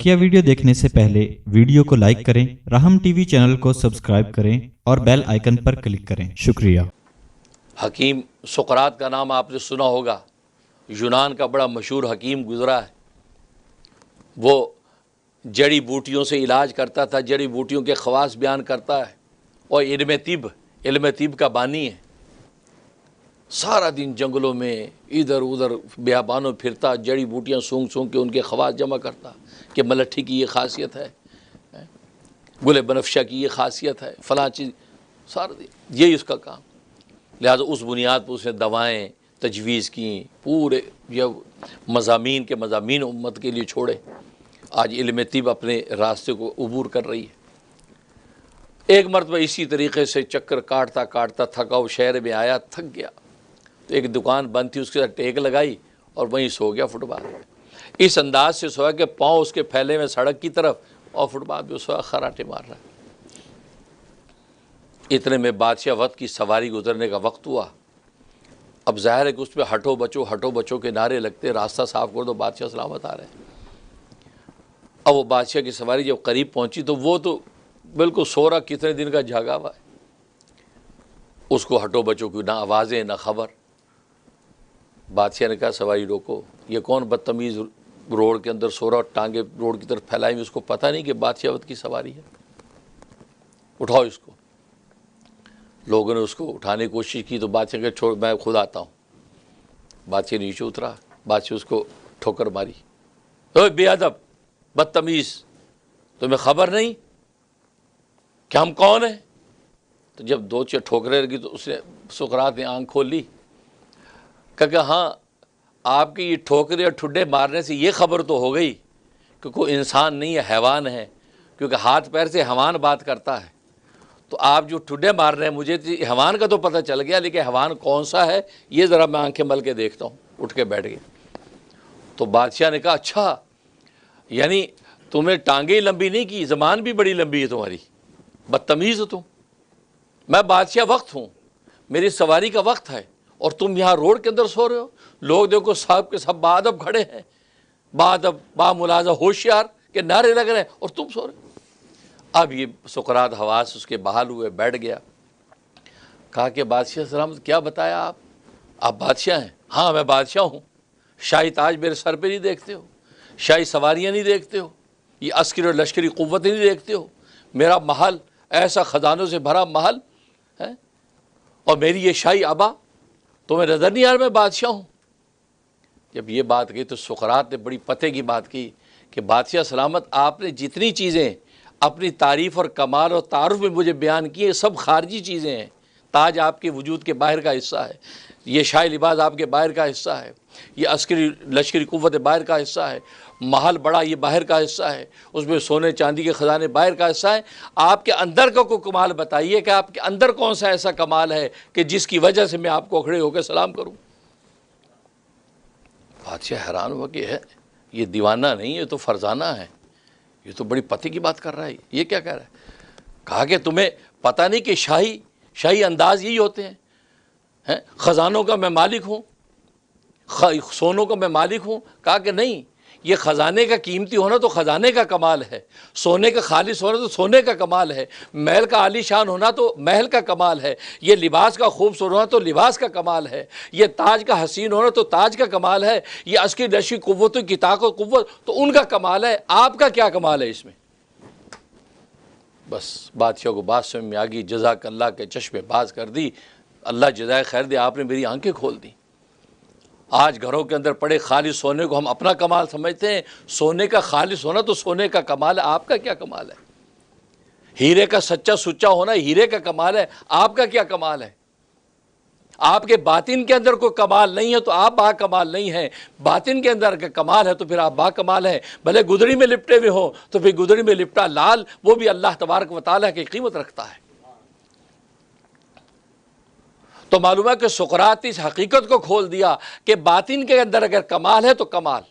बकिया video देखने से पहले वीडियो को लाइक करें, राहम टीवी चैनल को सब्सक्राइब करें और बेल आइकन पर क्लिक करें। शुक्रिया। हकीम सुकरात का नाम आपने सुना होगा। यूनान का बड़ा मशहूर हकीम गुजरा है। वो जड़ी बूटियों से इलाज करता था, जड़ी बूटियों के ख़वास बयान करता है और इल्म तिब का बानी है। सारा दिन जंगलों में इधर उधर बियाबानों फिरता, जड़ी बूटियाँ सूंघ सूंघ के उनके ख़वास जमा करता कि मलट्ठी की ये खासियत है, गुल बनफशा की ये खासियत है, फ़लाँ चीज़, सारा दिन यही उसका काम। लिहाजा उस बुनियाद पर उसने दवाएँ तजवीज़ की, पूरे जब मज़ामीन उम्मत के लिए छोड़े। आज इल्म तिब अपने रास्ते को अबूर कर रही है। एक मरतबा इसी तरीके से चक्कर काटता काटता थका वो शहर में आया, थक गया तो एक दुकान बंद थी, उसके साथ टेक लगाई और वहीं सो गया फुटपाथ में। इस अंदाज से सोया कि पाँव उसके फैले में सड़क की तरफ और फुटपाथ में सोया खराटे मार रहा है। इतने में बादशाह वक्त की सवारी गुजरने का वक्त हुआ। अब ज़ाहिर है कि उस पर हटो बचो के नारे लगते, रास्ता साफ कर दो, बादशाह सलामत आ रहे हैं। अब वो बादशाह की सवारी जब करीब पहुंची तो वो तो बिल्कुल सो रहा, कितने दिन का जागा हुआ है। उसको हटो बचो की ना आवाज़ें ना खबर। बादशाह ने कहा सवारी रोको, ये कौन बदतमीज़ रोड के अंदर सो रहा और टांगे रोड की तरफ फैलाई हुई, उसको पता नहीं कि बादशाह वक्त की सवारी है, उठाओ इसको। लोगों ने उसको उठाने की कोशिश की तो बादशाह के छोड़, मैं खुद आता हूँ। बादशाह नीचे उतरा, बादशाह उसको ठोकर मारी, ओए बेअदब बदतमीज़, तुम्हें खबर नहीं कि हम कौन हैं? तो जब दो चार ठोकरें लगी तो उसने सुकरात ने आंख खोल ली, कहा हाँ, आपकी ये ठोकरे और ठुड्डे मारने से ये खबर तो हो गई कि कोई इंसान नहीं है, हैवान है, क्योंकि हाथ पैर से हैवान बात करता है। तो आप जो ठुड्डे मार रहे हैं, मुझे हैवान का तो पता चल गया, लेकिन हैवान कौन सा है ये ज़रा मैं आंखें मल के देखता हूँ। उठ के बैठ गए। तो बादशाह ने कहा अच्छा, यानी तुम्हें टांगे लंबी नहीं की, ज़बान भी बड़ी लंबी है तुम्हारी, बदतमीज़ हो तुम। मैं बादशाह वक्त हूँ, मेरी सवारी का वक्त है और तुम यहाँ रोड के अंदर सो रहे हो। लोग देखो सब के सब बाअदब खड़े हैं, बाअदब बामुलाजा होशियार के नारे लग रहे हैं और तुम सो रहे हो। अब ये सुकरात हवास उसके बहाल हुए, बैठ गया। कहा कि बादशाह सलामत, क्या बताया आप बादशाह हैं? हाँ मैं बादशाह हूँ। शाही ताज मेरे सर पे नहीं देखते हो, शाही सवारियाँ नहीं देखते हो, ये अस्करी और लश्करी क़ुव्वत नहीं देखते हो, मेरा महल ऐसा ख़जानों से भरा महल है और मेरी ये शाही आबा, तुम्हें नज़र नहीं आ रहा मैं बादशाह हूँ? जब ये बात कही तो सुकरात ने बड़ी पते की बात की कि बादशाह सलामत, आपने जितनी चीज़ें अपनी तारीफ़ और कमाल और तारुफ में मुझे बयान किए, सब खारजी चीज़ें हैं। ताज आपके वजूद के बाहर का हिस्सा है, ये शाही लिबास आपके बाहर का हिस्सा है, ये अस्करी लश्करी क़ुव्वत बाहर का हिस्सा है, महल बड़ा ये बाहर का हिस्सा है, उसमें सोने चांदी के ख़जाने बाहर का हिस्सा है। आपके अंदर का कोई कमाल बताइए कि आपके अंदर कौन सा ऐसा कमाल है कि जिसकी वजह से मैं आपको खड़े होकर सलाम करूं। बादशाह हैरान हुआ कि है ये दीवाना नहीं, ये तो फरजाना है, ये तो बड़ी पते की बात कर रहा है, ये क्या कह रहा है? कहा कि तुम्हें पता नहीं कि शाही अंदाज यही होते हैं, ख़जानों का मैं मालिक हूँ, सोनों का मैं मालिक हूँ। कहा कि नहीं, ये ख़जाने का कीमती होना तो ख़जाने का कमाल है, सोने का खालिश होना तो सोने का कमाल है, महल का आलीशान होना तो महल का कमाल है, ये लिबास का खूबसूरत होना तो लिबास का कमाल है, ये ताज का हसीन होना तो ताज का कमाल है, ये अस्करी लश्करी क़ुव्वतों की ताकत क़ुव्वत तो उनका कमाल है, आपका क्या कमाल है इसमें? बस बादशाह को बात समझ में आ गई, जज़ाक अल्लाह के चश्मे बाज कर दी, अल्लाह जज़ाए खैर दे, आपने मेरी आंखें खोल दी। आज घरों के अंदर पड़े खालिस सोने को हम अपना कमाल समझते हैं, सोने का खालिस होना तो सोने का कमाल है, आपका क्या कमाल है? हीरे का सच्चा सुच्चा होना हीरे का कमाल है, आपका क्या कमाल है? आपके बातिन के अंदर कोई कमाल नहीं है तो आप बा कमाल नहीं है, बातिन के अंदर का कमाल है तो फिर आप बा कमाल है। भले गुदड़ी में लिपटे हुए हो तो फिर गुदड़ी में लिपटा लाल वो भी अल्लाह तबारक व तआला की कीमत रखता है। तो मालूम है कि सुकरात इस हकीकत को खोल दिया कि बातिन के अंदर अगर कमाल है तो कमाल